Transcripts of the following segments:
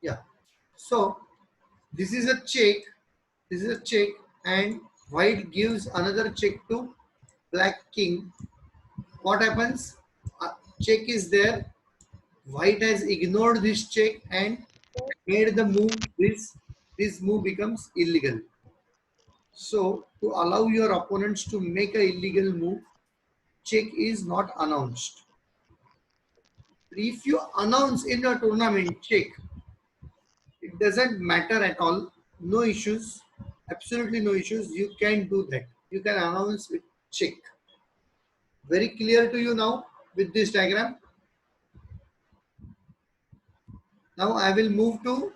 Yeah. So this is a check. This is a check, and white gives another check to black king. What happens? A check is there. White has ignored this check and made the move. This move becomes illegal. So to allow your opponents to make a illegal move, check is not announced. If you announce in a tournament check, it doesn't matter at all. No issues. Absolutely no issues. You can do that. You can announce with check. Very clear to you now with this diagram. Now I will move to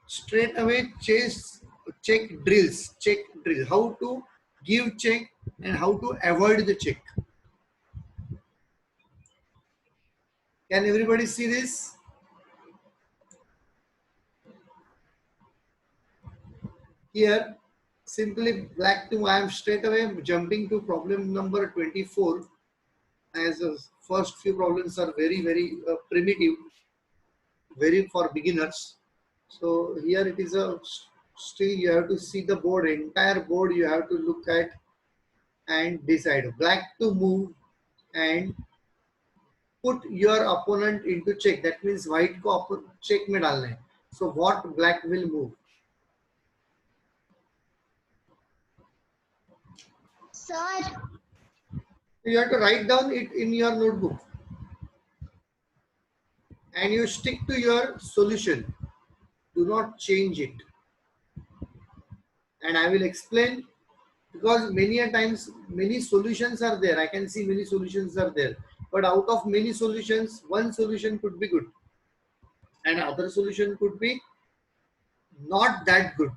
straight away chase check drills. Check drill. How to give check and how to avoid the check. Can everybody see this? Here, simply black 2, I am straight away jumping to problem number 24, as the first few problems are very primitive, very for beginners. So here it is a still you have to see the board, entire board you have to look at and decide. Black to move and put your opponent into check. That means white को check में डालना है. So what black will move? Sir, You have to write down it in your notebook and you stick to your solution. Do not change it. And I will explain, because many a times many solutions are there. I can see many solutions are there. But out of many solutions, one solution could be good and other solution could be not that good.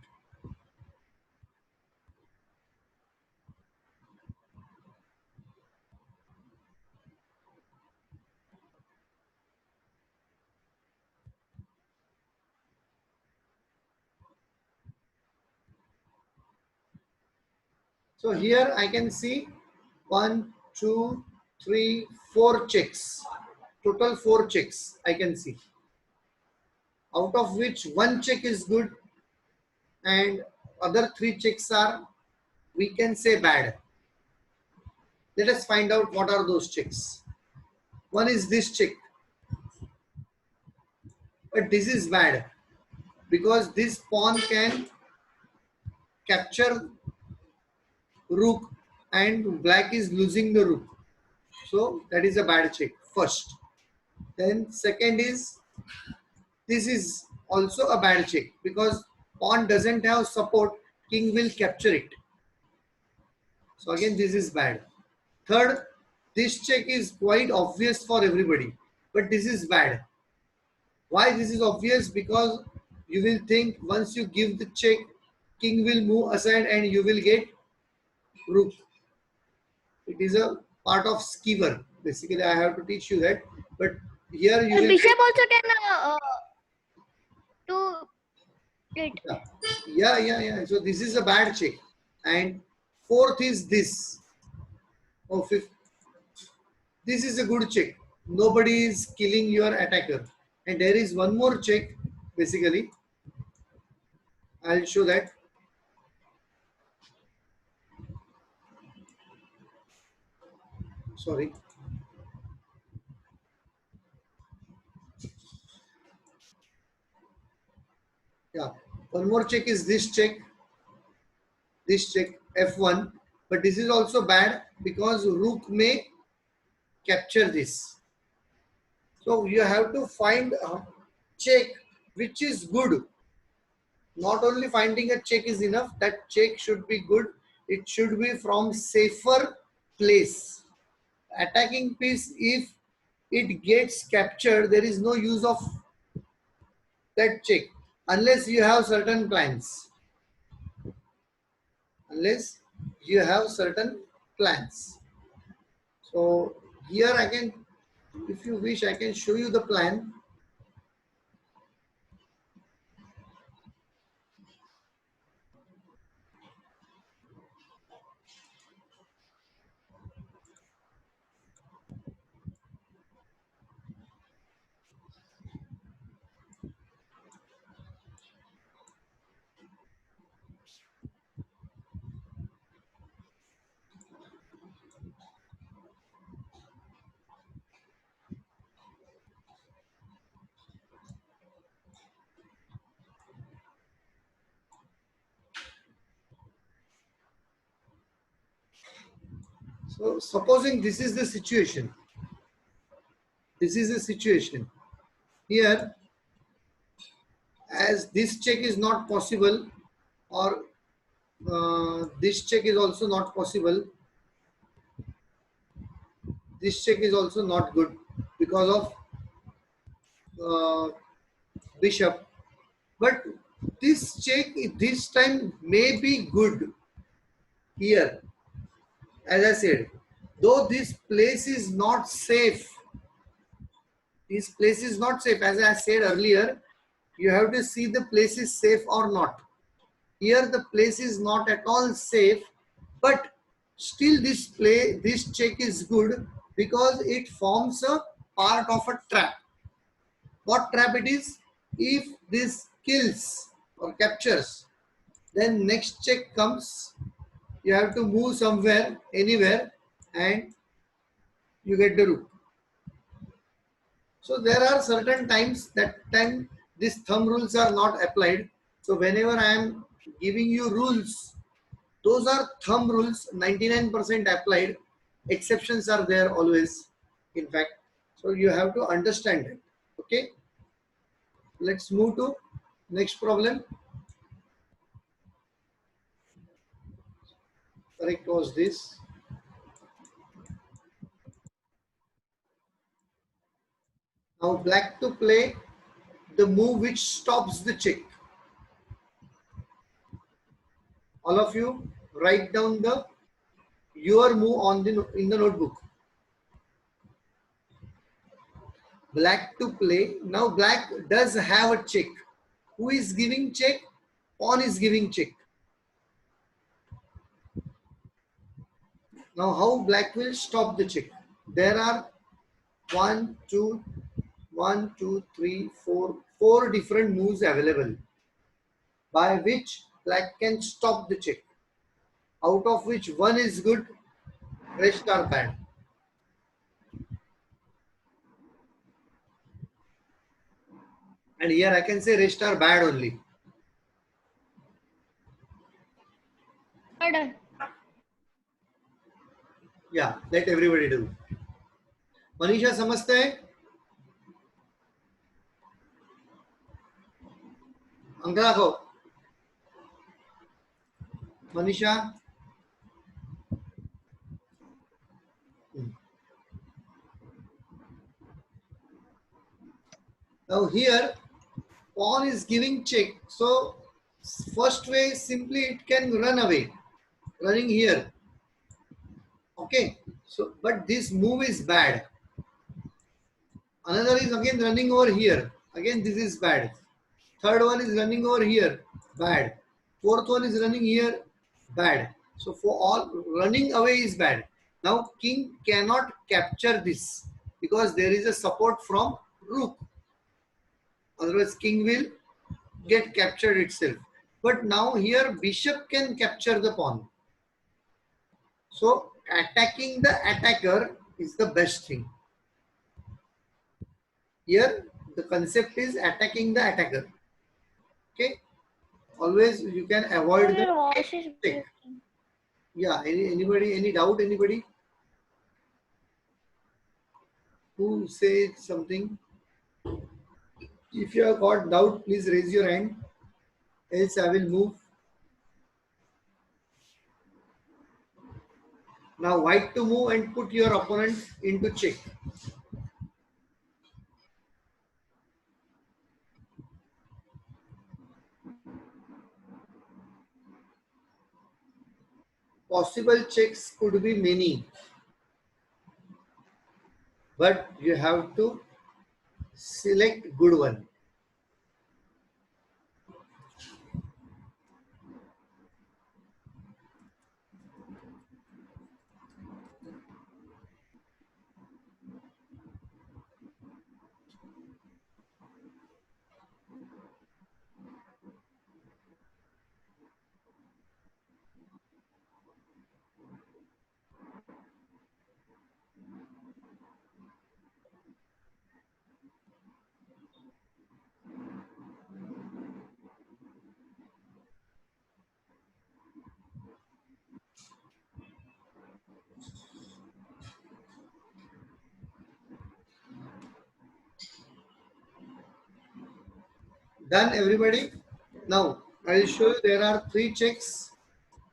So here I can see 1, 2, 3, 4 checks. Total 4 checks I can see. Out of which one check is good and other 3 checks are, we can say, bad. Let us find out what are those checks. One is this check, but this is bad because this pawn can capture rook and black is losing the rook. So that is a bad check first. Then second is, this is also a bad check because pawn doesn't have support, king will capture it. So again this is bad. Third, this check is quite obvious for everybody, but this is bad. Why this is obvious? Because you will think once you give the check, king will move aside and you will get rook. It is a part of skewer. Basically, I have to teach you that. But here you will. bishop also can do it. Yeah. So this is a bad check. And fourth is this. Oh, fifth. This is a good check. Nobody is killing your attacker. And there is one more check. Basically, I'll show that. Sorry. Yeah. One more check is this check. This check F1. But this is also bad because rook may capture this. So you have to find a check which is good. Not only finding a check is enough, that check should be good. It should be from safer place. Attacking piece, if it gets captured, there is no use of that check unless you have certain plans. Unless you have certain plans. So here I can, if you wish, I can show you the plan. So supposing this is the situation. This is the situation. Here, as this check is not possible, or this check is also not possible, this check is also not good because of bishop. But this check this time may be good here. As I said, though this place is not safe, this place is not safe. As I said earlier, you have to see the place is safe or not. Here the place is not at all safe, but still this check is good because it forms a part of a trap. What trap it is? If this kills or captures, then next check comes. You have to move somewhere, anywhere, and you get the rook. So there are certain times that time these thumb rules are not applied. So whenever I am giving you rules, those are thumb rules, 99% applied. Exceptions are there always, in fact. So you have to understand it. Okay. Let's move to next problem. Correct was this. Now black to play the move which stops the check. All of you write down the your move on the in the notebook. Black to play. Now black does have a check. Who is giving check? Pawn is giving check. Now how black will stop the check? There are one, two, one, two, three, four different moves available by which black can stop the check. Out of which one is good, rest are bad. And here I can say rest are bad only. Good. Yeah, let everybody do. Manisha समझते हैं? Uncle आखो. Manisha. Now here pawn is giving check. So first way simply it can run away. Running here. Okay. So but this move is bad. Another is again running over here. Again this is bad. Third one is running over here. Bad. Fourth one is running here. Bad. So for all running away is bad. Now king cannot capture this because there is a support from rook. Otherwise king will get captured itself. But now here bishop can capture the pawn. So attacking the attacker is the best thing. Here the concept is attacking the attacker. Okay. Always you can avoid the voice is check. Yeah. Anybody? Any doubt? Anybody? Who says something? If you have got doubt, please raise your hand. Else I will move. Now white to move and put your opponent into check. Possible checks could be many, but you have to select good one. Done, everybody? Now I will show you there are three checks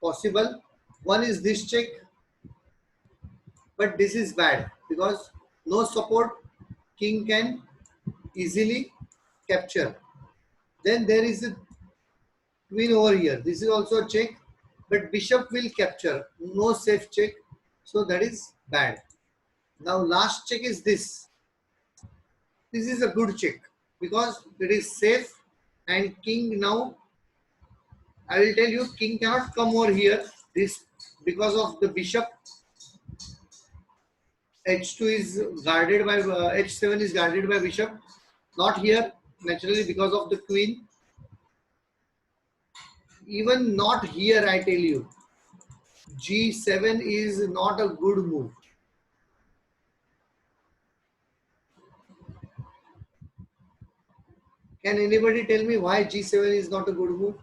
possible. One is this check, but this is bad because no support, king can easily capture. Then there is a queen over here. This is also a check, but bishop will capture. No safe check, so that is bad. Now last check is this. This is a good check because it is safe and king now. I will tell you, king cannot come over here. This because of the bishop. H2 is guarded by H7 is guarded by bishop. Not here naturally because of the queen. Even not here, I tell you. G7 is not a good move. Can anybody tell me why G7 is not a good move?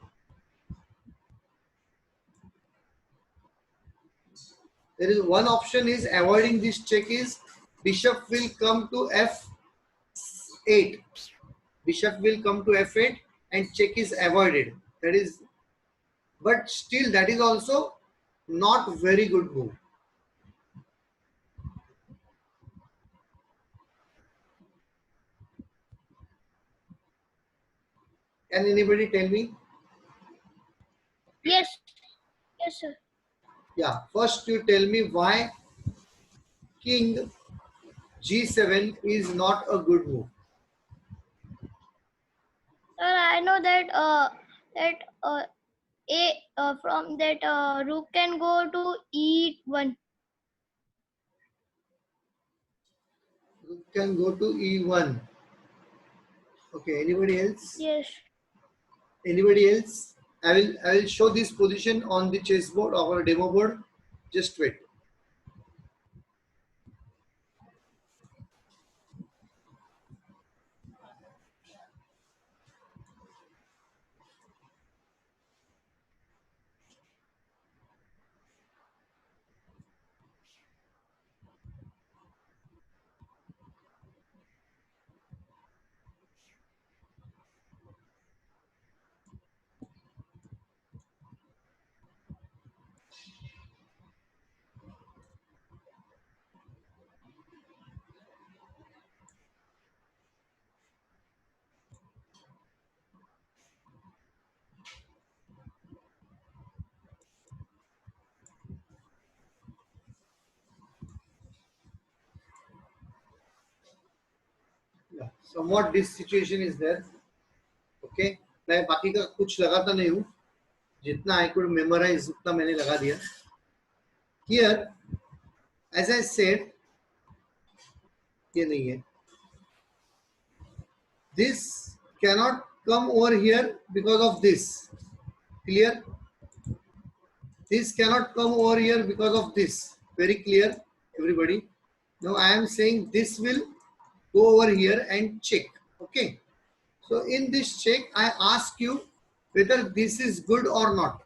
There is one option is avoiding this check is bishop will come to F8. Bishop will come to F8 and check is avoided. That is, but still that is also not very good move. Can anybody tell me? Yes. Yes, sir. Yeah, first you tell me why king G7 is not a good move. Sir, I know that a from that rook can go to E1. Rook can go to E1. Okay, anybody else? Yes. Anybody else? I will show this position on the chessboard or a demo board. Just wait. Yeah, somewhat this situation is there. Okay, मैं बाकी का कुछ लगाता नहीं हूँ. जितना I could memorize उतना मैंने लगा दिया. Here, as I said, ये नहीं है. This cannot come over here because of this. Clear? This cannot come over here because of this. Very clear, everybody. Now I am saying this will go over here and check. Okay. So in this check, I ask you whether this is good or not.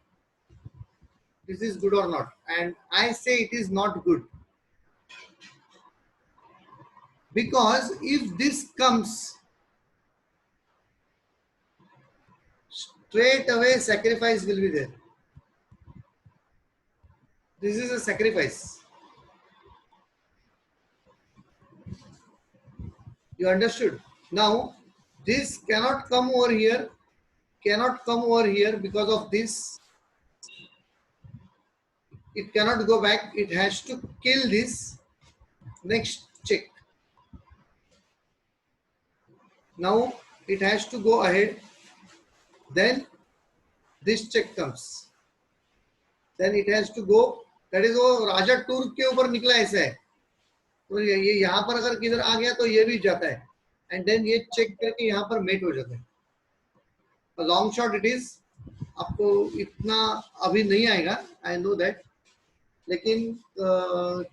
This is good or not. And I say it is not good. Because if this comes, straight away sacrifice will be there. This is a sacrifice. You understood? Now, this cannot come over here, cannot come over here because of this. It cannot go back. It has to kill this. Next check. Now, it has to go ahead. Then, this check comes. Then it has to go. That is वो राजा tour के ऊपर निकला ऐसा है. तो ये यहाँ पर अगर किधर आ गया तो ये भी जाता है. And then ये चेक करके यहाँ पर मेट हो जाता है. A long shot it is. आपको इतना अभी नहीं आएगा. I know that. लेकिन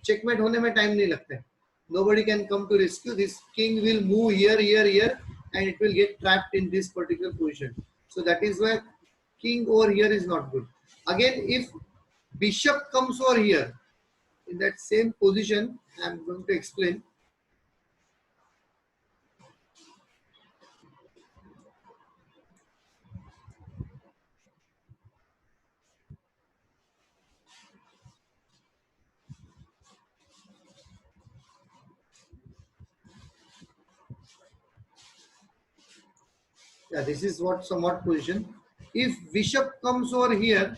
चेकमेट होने में टाइम नहीं लगता है. Nobody can come to rescue. This king will move here, and it will get trapped in this particular position. So that is why king over here is not good. Again, if bishop comes over here in that same position, I am going to explain. Yeah, this is what somewhat position. If bishop comes over here,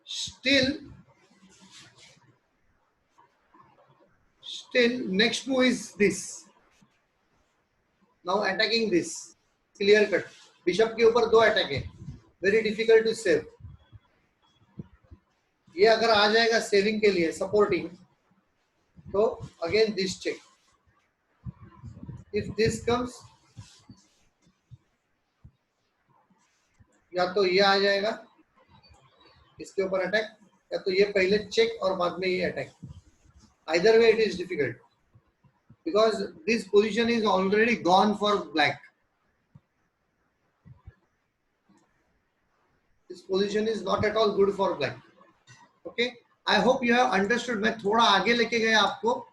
still next move is this. Now attacking this, clear cut. Bishop के ऊपर दो attack है, very difficult to save. ये अगर आ जाएगा saving के लिए supporting, तो again this check. If this comes, या तो ये आ जाएगा इसके ऊपर अटैक, या तो ये पहले चेक और बाद में ये attack. Either way it is difficult because this position is already gone for black. This position is not at all good for black. Okay, I hope you have understood. मैं थोड़ा आगे लेके गया आपको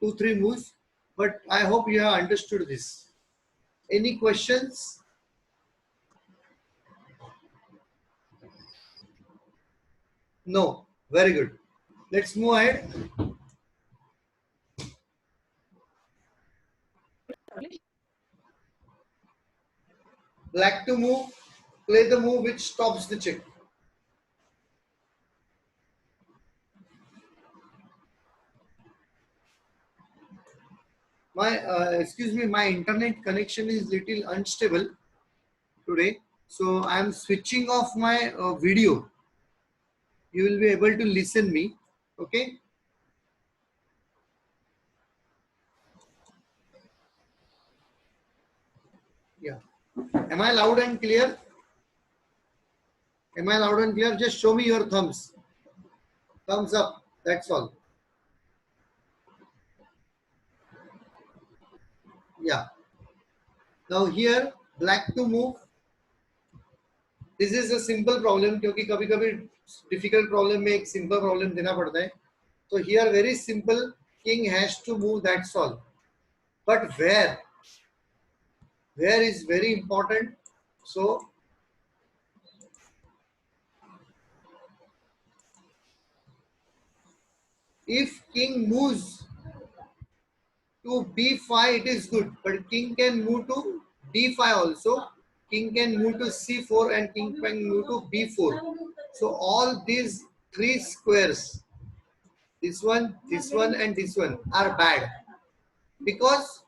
2-3 moves, but I hope you have understood this. Any questions? No. Very good. Let's move ahead. Black to move, play the move which stops the check. My excuse me, my internet connection is little unstable today, so I am switching off my video. You will be able to listen me. Okay. Yeah. Am I loud and clear? Am I loud and clear? Just show me your thumbs. Thumbs up. That's all. Yeah. Now here, black to move. This is a simple problem क्योंकि कभी-कभी difficult problem में एक simple problem देना पड़ता है. So here very simple, king has to move, that's all. But where is very important. So if king moves to b5, it is good, but king can move to d5 also. King can move to c4 and king can move to b4. So all these three squares, this one, and this one, are bad, because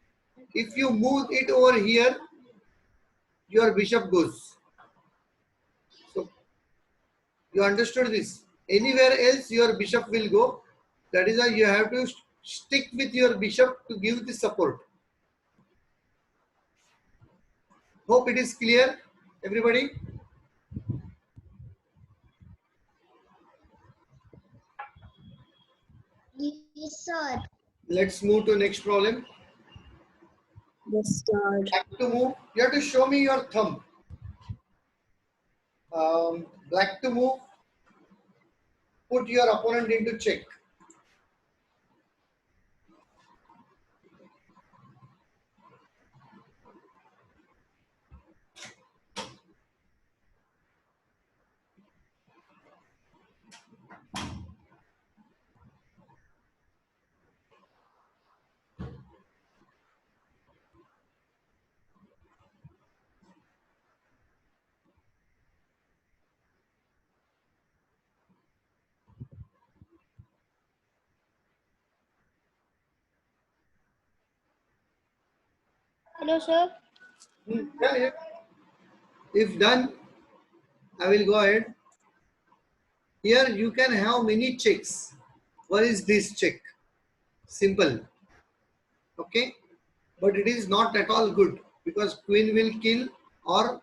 if you move it over here, your bishop goes. So you understood this. Anywhere else your bishop will go. That is why you have to stick with your bishop to give the support. Hope it is clear, everybody. Yes, sir. Let's move to next problem. Yes, sir. Black to move. You have to show me your thumb. Black to move. Put your opponent into check. Hello, sir. Yeah. If done, I will go ahead. Here you can have many checks. What is this check? Simple. Okay. But it is not at all good because queen will kill or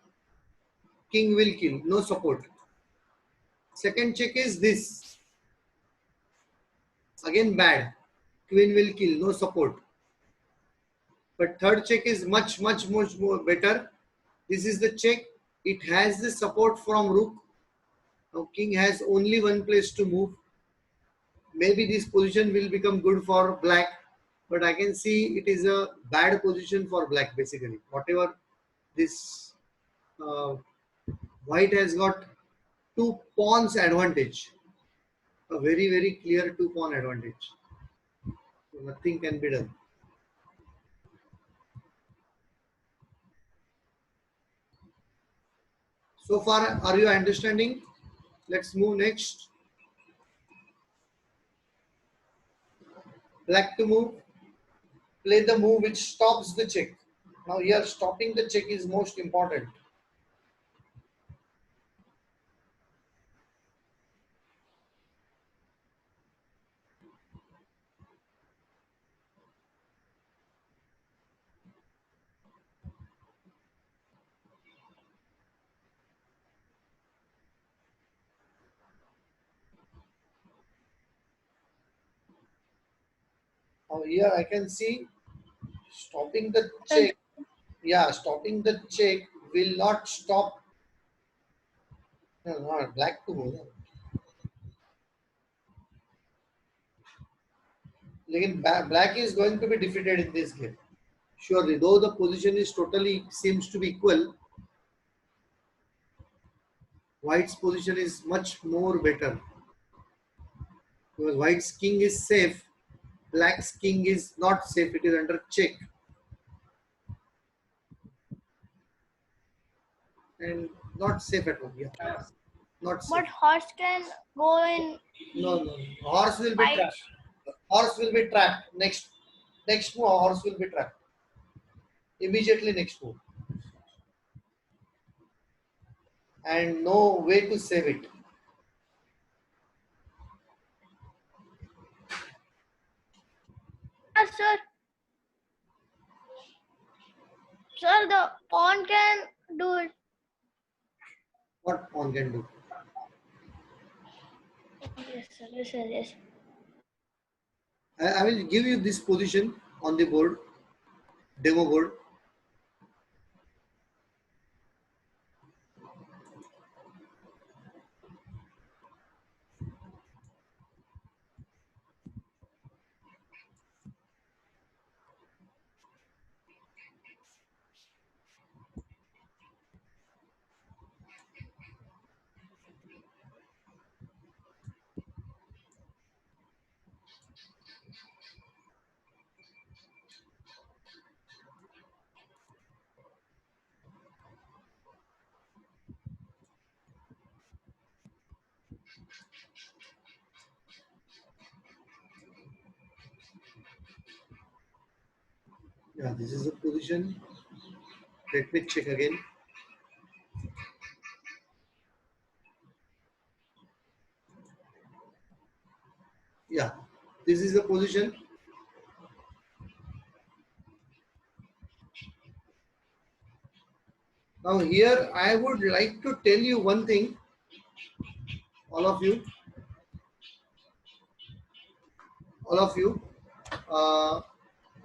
king will kill. No support. Second check is this. Again bad. Queen will kill. No support. But third check is much more better. This is the check. It has the support from rook. Now king has only one place to move. Maybe this position will become good for black, but I can see it is a bad position for black basically. Whatever this white has got two pawns advantage, a very clear two pawn advantage. So nothing can be done. So far, are you understanding? Let's move next. Black to move. Play the move which stops the check. Now here stopping the check is most important. Now here I can see stopping the check. Yeah, stopping the check will not stop. No, not black to move. Again, black is going to be defeated in this game. Surely, though the position is totally seems to be equal, white's position is much more better because white's king is safe, black's king is not safe. It is under check and not safe at all. Yeah, not safe. But horse can go in No, no, no. Horse will be white. trapped. Horse will be trapped. Next move, horse will be trapped. Immediately next move. And no way to save it. Yes, sir. Sir, the pawn can do it. What pawn can do? Yes, sir. Yes, sir. Yes. I will give you this position on the board, demo board. Yeah, this is the position. Let me check again. Yeah, this is the position. Now here I would like to tell you one thing, all of you, uh,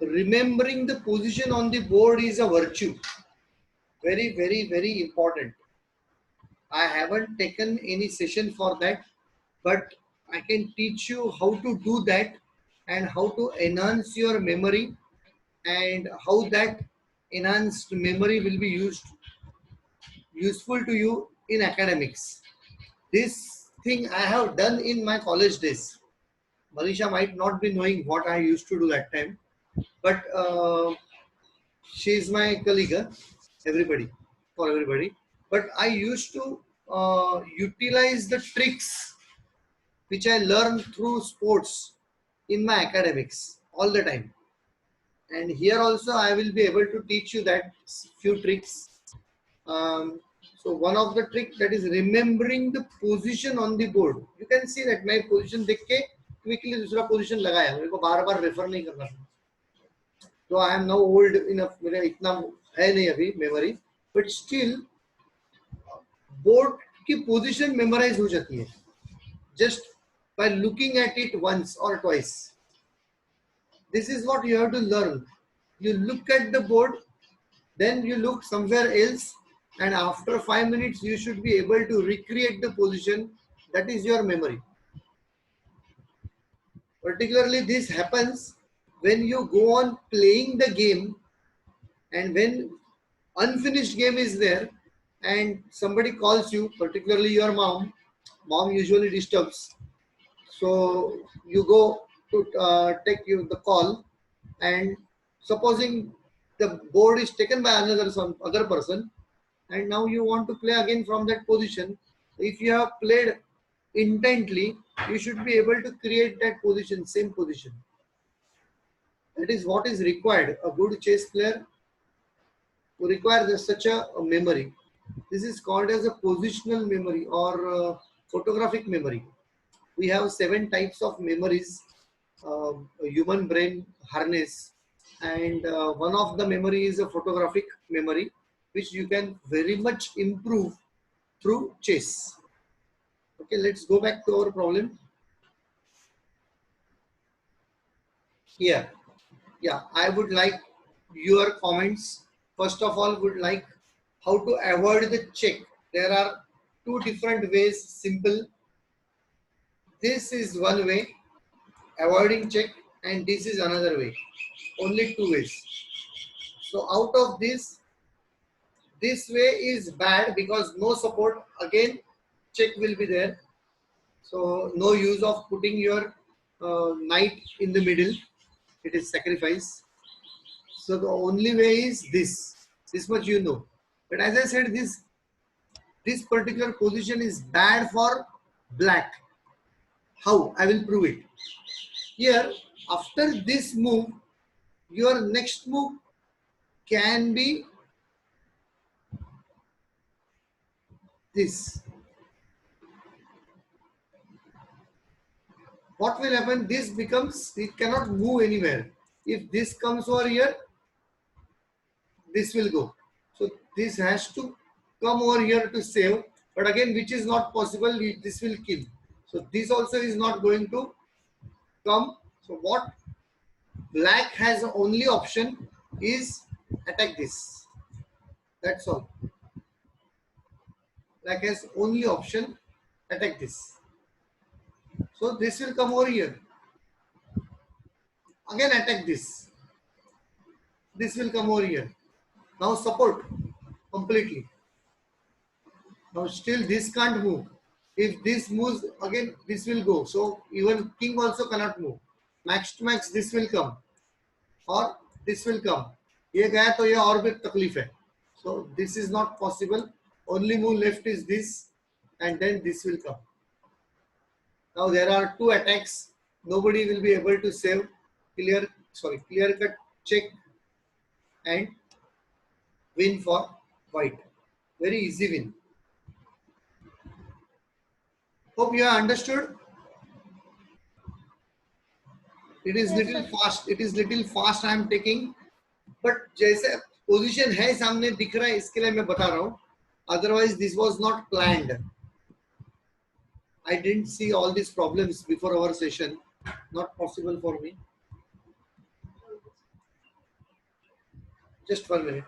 remembering the position on the board is a virtue. Very, very, very important. I haven't taken any session for that, but I can teach you how to do that and how to enhance your memory and how that enhanced memory will be useful to you in academics. This thing I have done in my college days. Manisha might not be knowing what I used to do that time, but she is my colleague, everybody, for everybody. But I used to utilize the tricks which I learned through sports in my academics all the time. And here also I will be able to teach you that few tricks. So one of the trick that is remembering the position on the board. You can see that मैं position देख के quickly दूसरा position लगाया, मेरे को बार-बार refer नहीं करना. So I am now old enough, मेरा इतना है नहीं अभी memory, but still board की position memorize हो जाती है just by looking at it once or twice. This is what you have to learn. You look at the board, then you look somewhere else, and after 5 minutes you should be able to recreate the position. That is your memory. Particularly this happens when you go on playing the game, and when unfinished game is there and somebody calls you, particularly your mom usually disturbs, so you go to take you the call, and supposing the board is taken by another some other person, and now you want to play again from that position. If you have played intently, you should be able to create that position, same position. That is what is required. A good chess player requires such a memory. This is called as a positional memory or photographic memory. We have 7 types of memories, a human brain harness, and one of the memory is a photographic memory, which you can very much improve through chess. Okay, let's go back to our problem. Here, yeah, I would like your comments. First of all, would like how to avoid the check. There are 2 different ways. Simple. This is one way, avoiding check, and this is another way. Only 2 ways. So out of this way is bad because no support. Again, check will be there. So no use of putting your knight in the middle. It is sacrifice. So the only way is this. This much you know. But as I said, this particular position is bad for black. How? I will prove it. Here, after this move, your next move can be this. What will happen? This becomes, it cannot move anywhere. If this comes over here, this will go. So this has to come over here to save. But again, which is not possible, this will kill. So this also is not going to come. So what black has the only option is attack this. That's all. Black has only option attack this. So this will come over here. Again attack this. This will come over here. Now support completely. Now still this can't move. If this moves again, this will go. So even king also cannot move. Max to max this will come or this will come. ये गया तो ये और भी तकलीफ है. So this is not possible. Only move left is this, and then this will come. Now there are 2 attacks. Nobody will be able to save. Clear cut check and win for white. Very easy win. Hope you have understood. It is Yes, little sir. fast. It is little fast. I am taking, but जैसे position है सामने दिख रहा है इसके लिए मैं बता रहा हूँ. Otherwise, this was not planned. I didn't see all these problems before our session. Not possible for me. Just 1 minute.